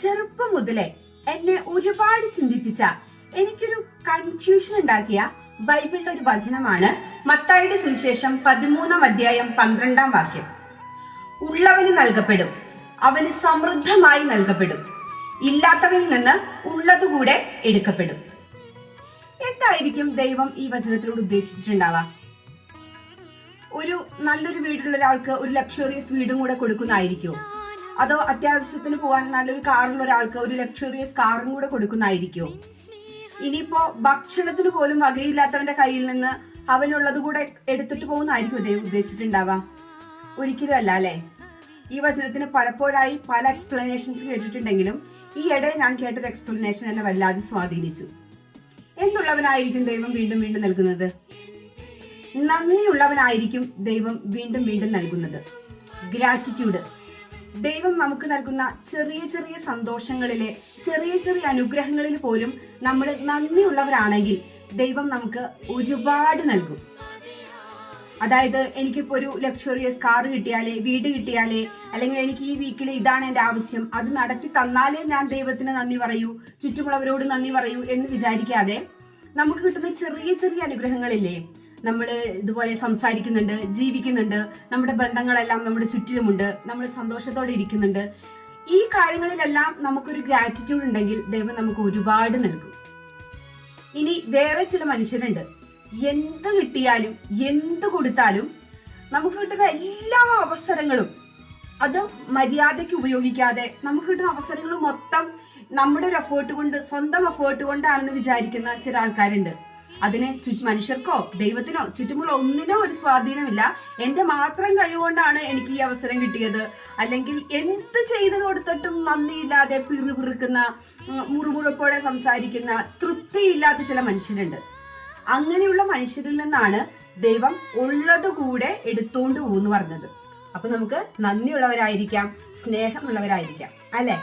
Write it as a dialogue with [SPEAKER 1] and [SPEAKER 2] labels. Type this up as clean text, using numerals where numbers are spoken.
[SPEAKER 1] ചെറുപ്പം മുതലേ എന്നെ ഒരുപാട് ചിന്തിപ്പിച്ച, എനിക്കൊരു കൺഫ്യൂഷൻ ഉണ്ടാക്കിയ ബൈബിളിലെ ഒരു വചനമാണ് മത്തായിയുടെ സുവിശേഷം 13-12 ഉള്ളവന് നൽകപ്പെടും, അവന് സമൃദ്ധമായി നൽകപ്പെടും, ഇല്ലാത്തവനിൽ നിന്ന് ഉള്ളതുകൂടെ എടുക്കപ്പെടും. എന്തായിരിക്കും ദൈവം ഈ വചനത്തിലൂടെ ഉദ്ദേശിച്ചിട്ടുണ്ടാവുക? ഒരു നല്ലൊരു വീടുള്ള ഒരാൾക്ക് ഒരു ലക്ഷറിയസ് വീടും കൂടെ കൊടുക്കുന്നതായിരിക്കുമോ? അതോ അത്യാവശ്യത്തിന് പോകാൻ നല്ലൊരു കാറുള്ള ഒരാൾക്ക് ഒരു ലക്ഷറിയസ് കാറും കൂടെ കൊടുക്കുന്നതായിരിക്കുമോ? ഇനിയിപ്പോ ഭക്ഷണത്തിന് പോലും വകയില്ലാത്തവന്റെ കയ്യിൽ നിന്ന് അവനുള്ളത് കൂടെ എടുത്തിട്ട് പോകുന്നതായിരിക്കും ദൈവം ഉദ്ദേശിച്ചിട്ടുണ്ടാവാം? ഒരിക്കലും അല്ല അല്ലെ. ഈ വചനത്തിന് പലപ്പോഴായി പല എക്സ്പ്ലനേഷൻസ് കേട്ടിട്ടുണ്ടെങ്കിലും ഈ ഇടയിൽ ഞാൻ കേട്ടൊരു എക്സ്പ്ലനേഷൻ എന്നെ വല്ലാതെ സ്വാധീനിച്ചു. എന്തുള്ളവനായിരിക്കും ദൈവം വീണ്ടും വീണ്ടും നൽകുന്നത്? നന്ദിയുള്ളവനായിരിക്കും ദൈവം വീണ്ടും വീണ്ടും നൽകുന്നത്. ഗ്രാറ്റിറ്റ്യൂഡ്. ദൈവം നമുക്ക് നൽകുന്ന ചെറിയ ചെറിയ സന്തോഷങ്ങളിലെ ചെറിയ ചെറിയ അനുഗ്രഹങ്ങളിൽ പോലും നമ്മൾ നന്ദിയുള്ളവരാണെങ്കിൽ ദൈവം നമുക്ക് ഒരുപാട് നൽകും. അതായത് എനിക്കിപ്പോ ഒരു ലക്ഷറിയസ് കാർ കിട്ടിയാലേ, വീട് കിട്ടിയാലേ, അല്ലെങ്കിൽ എനിക്ക് ഈ വീക്കിൽ ഇതാണ് എൻ്റെ ആവശ്യം, അത് നടത്തി തന്നാലേ ഞാൻ ദൈവത്തിന് നന്ദി പറയൂ, ചുറ്റുമുള്ളവരോട് നന്ദി പറയൂ എന്ന് വിചാരിക്കാതെ നമുക്ക് കിട്ടുന്ന ചെറിയ ചെറിയ അനുഗ്രഹങ്ങളില്ലേ, നമ്മൾ ഇതുപോലെ സംസാരിക്കുന്നുണ്ട്, ജീവിക്കുന്നുണ്ട്, നമ്മുടെ ബന്ധങ്ങളെല്ലാം നമ്മുടെ ചുറ്റിലുമുണ്ട്, നമ്മൾ സന്തോഷത്തോടെ ഇരിക്കുന്നുണ്ട്, ഈ കാര്യങ്ങളിലെല്ലാം നമുക്കൊരു ഗ്രാറ്റിറ്റ്യൂഡ് ഉണ്ടെങ്കിൽ ദൈവം നമുക്ക് ഒരുപാട് നൽകും. ഇനി വേറെ ചില മനുഷ്യരുണ്ട്, എന്ത് കിട്ടിയാലും എന്ത് കൊടുത്താലും നമുക്ക് കിട്ടുന്ന എല്ലാ അവസരങ്ങളും അത് മര്യാദയ്ക്ക് ഉപയോഗിക്കാതെ നമുക്ക് കിട്ടുന്ന അവസരങ്ങൾ മൊത്തം നമ്മുടെ ഒരു എഫേർട്ട് കൊണ്ട്, സ്വന്തം എഫേർട്ട് കൊണ്ടാണെന്ന് വിചാരിക്കുന്ന ചില ആൾക്കാരുണ്ട്. അതിന് മനുഷ്യർക്കോ ദൈവത്തിനോ ചുറ്റുമുള്ള ഒന്നിനോ ഒരു സ്വാധീനമില്ല. എന്റെ മാത്രം കഴിവുകൊണ്ടാണ് എനിക്ക് ഈ അവസരം കിട്ടിയത്, അല്ലെങ്കിൽ എന്ത് ചെയ്ത് കൊടുത്തിട്ടും നന്ദിയില്ലാതെ പിറുപിറുക്കുന്ന, മുറുമുറുപ്പോടെ സംസാരിക്കുന്ന, തൃപ്തിയില്ലാത്ത ചില മനുഷ്യരുണ്ട്. അങ്ങനെയുള്ള മനുഷ്യരിൽ നിന്നാണ് ദൈവം ഉള്ളത് കൂടെ എടുത്തോണ്ട് പോകുന്നു പറഞ്ഞത്. അപ്പൊ നമുക്ക് നന്ദിയുള്ളവരായിരിക്കാം, സ്നേഹമുള്ളവരായിരിക്കാം അല്ലെ.